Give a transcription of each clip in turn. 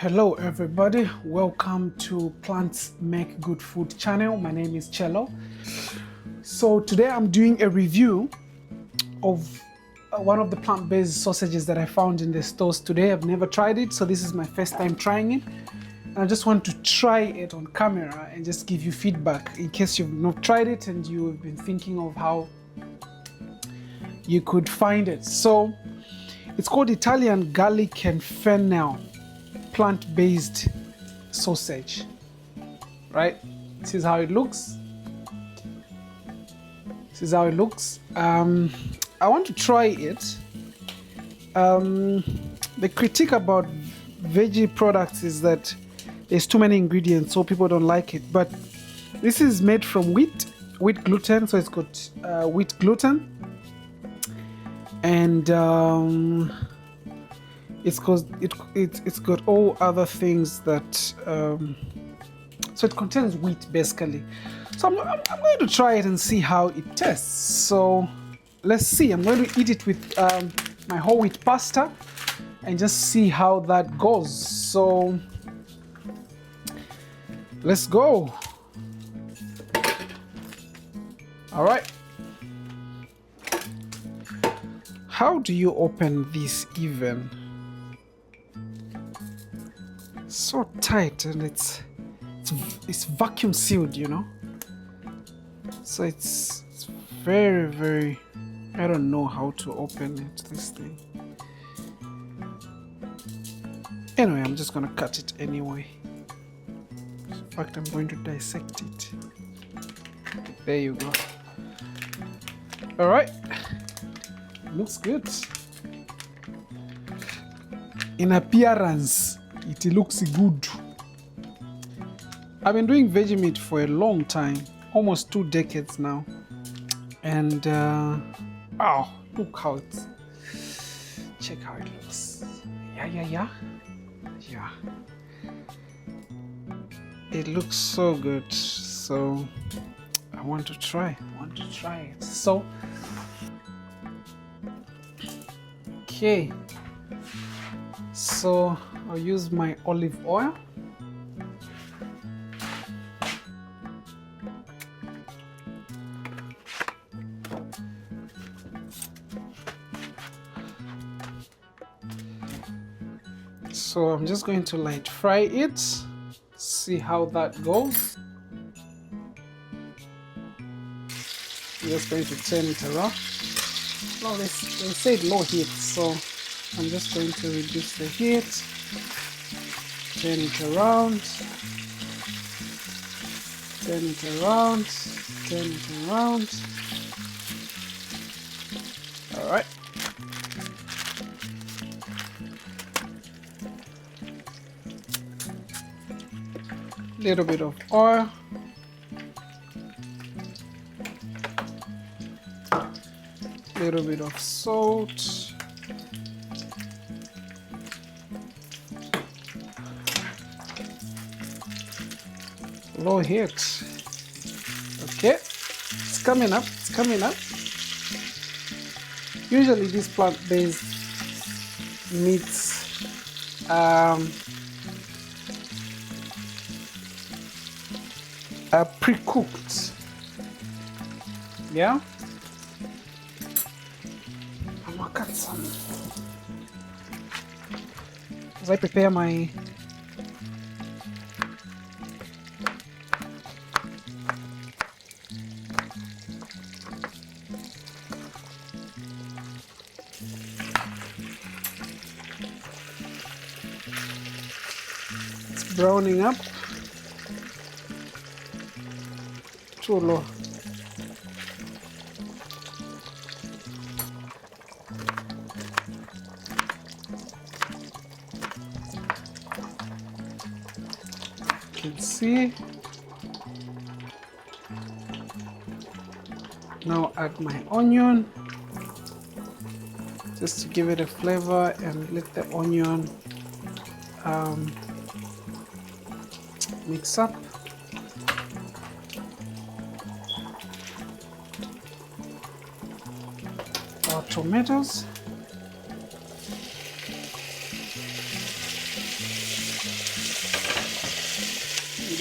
Hello everybody, welcome to Plants Make Good Food channel. My name is Cheelo. So today I'm doing a review of one of the plant-based sausages that I found in the stores today. I've never tried it, so this is my first time trying it. And I just want to try it on camera and just give you feedback in case you've not tried it and you've been thinking of how you could find it. So it's called Italian garlic and fennel plant-based sausage, right? This is how it looks. I want to try it. The critique about veggie products is that there's too many ingredients, so people don't like it. But this is made from wheat gluten, so it's got wheat gluten, and it's got all other things that so it contains wheat basically. So I'm going to try it and see how it tastes. So let's see. I'm going to eat it with my whole wheat pasta and just see how that goes. So let's go. All right. How do you open this even? So tight, and it's vacuum sealed, you know. So it's very, I don't know how to open it, this thing. Anyway, I'm just gonna cut it anyway. In fact, I'm going to dissect it. There you go. All right, looks good. In appearance, it looks good. I've been doing veggie meat for a long time, almost 2 decades now. And oh, look how it, check how it looks. Yeah. It looks so good. So I want to try it. So okay. So I'll use my olive oil. So I'm just going to light fry it, see how that goes. I'm just going to turn it around. Well, they said low heat, so I'm just going to reduce the heat, turn it around, turn it around, turn it around. All right. Little bit of oil. Little bit of salt. Low heat. Okay, it's coming up. Usually these plant-based meats are pre-cooked. Yeah. I'm gonna cut some as I prepare my it's browning up. Too low. You can see. Now add my onion just to give it a flavor and let the onion mix up. Our tomatoes.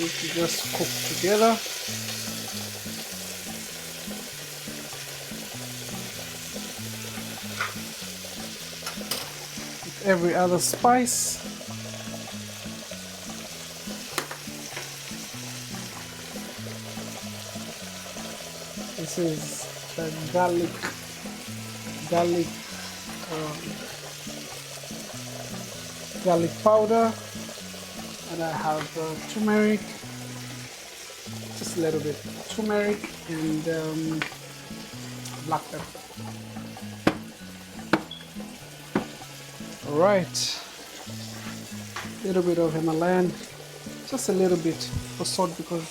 this to just cook together. With every other spice. This is the garlic powder, and I have turmeric, just a little bit turmeric, and black pepper. All right, a little bit of Himalayan, just a little bit for salt, because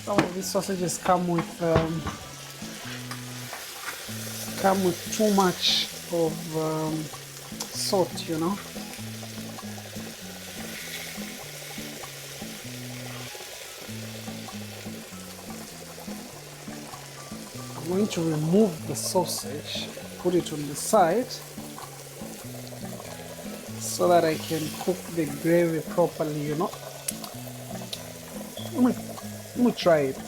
some of these sausages come with too much of salt, you know. I'm going to remove the sausage, put it on the side, so that I can cook the gravy properly, you know. Let me try it.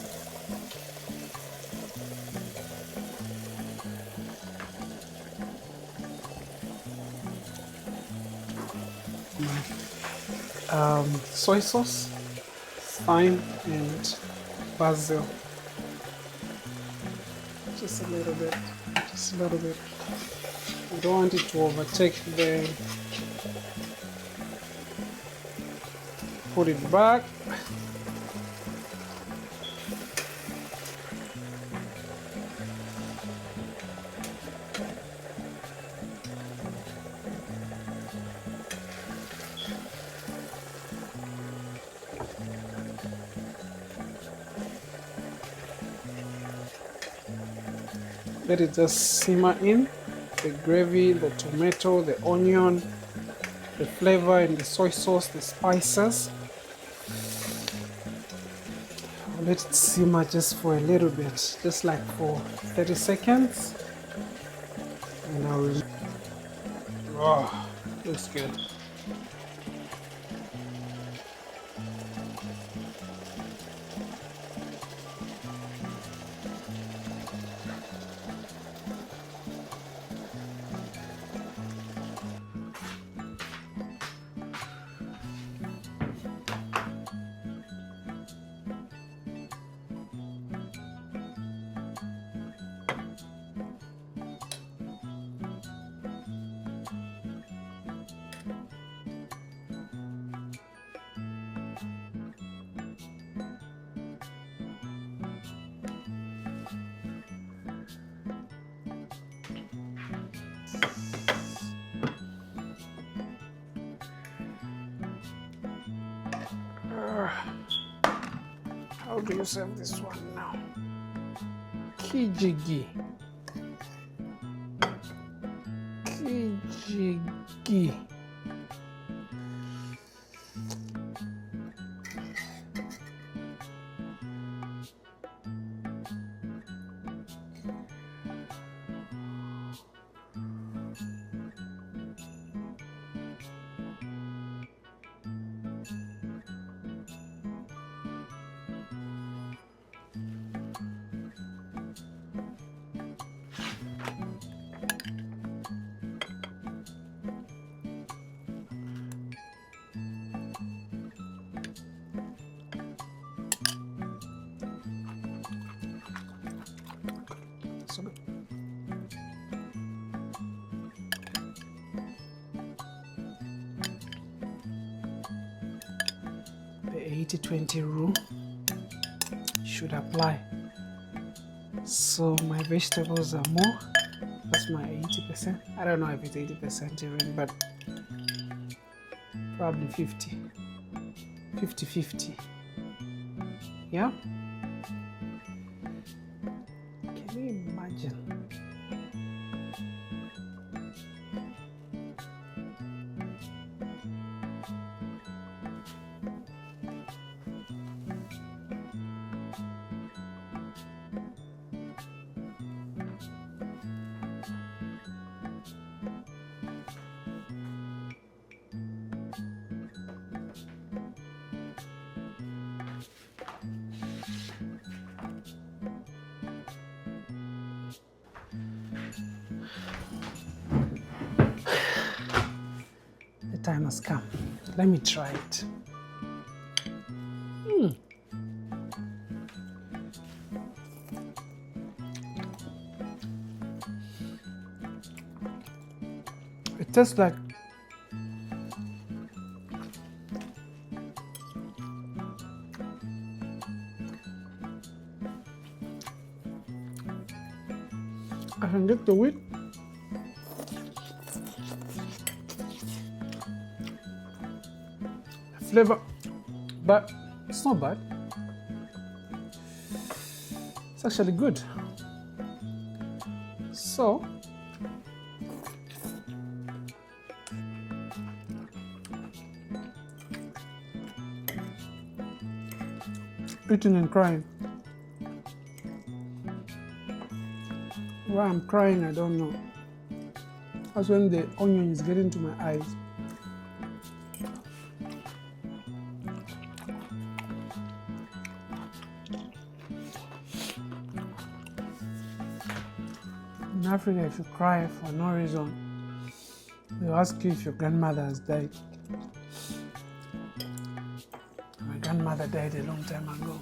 Soy sauce, thyme, and basil. Just a little bit. Just a little bit. I don't want it to overtake the. Put it back. Let it just simmer in the gravy, the tomato, the onion, the flavor, and the soy sauce, the spices. Let it simmer just for a little bit, just like for 30 seconds. And I will. Oh, looks good. How do you serve this one now? Kijigi. Kijigi. The 80-20 rule should apply. So my vegetables are more. That's my 80%. I don't know if it's 80% even, but probably 50-50. Yeah? Can you imagine? kind of scam. Let me try it. It tastes like I can get the wheat. Flavor, but it's not bad. It's actually good. So eating and crying. Why I'm crying, I don't know. That's when the onion is getting to my eyes. In Africa, if you cry for no reason, they'll ask you if your grandmother has died. My grandmother died a long time ago.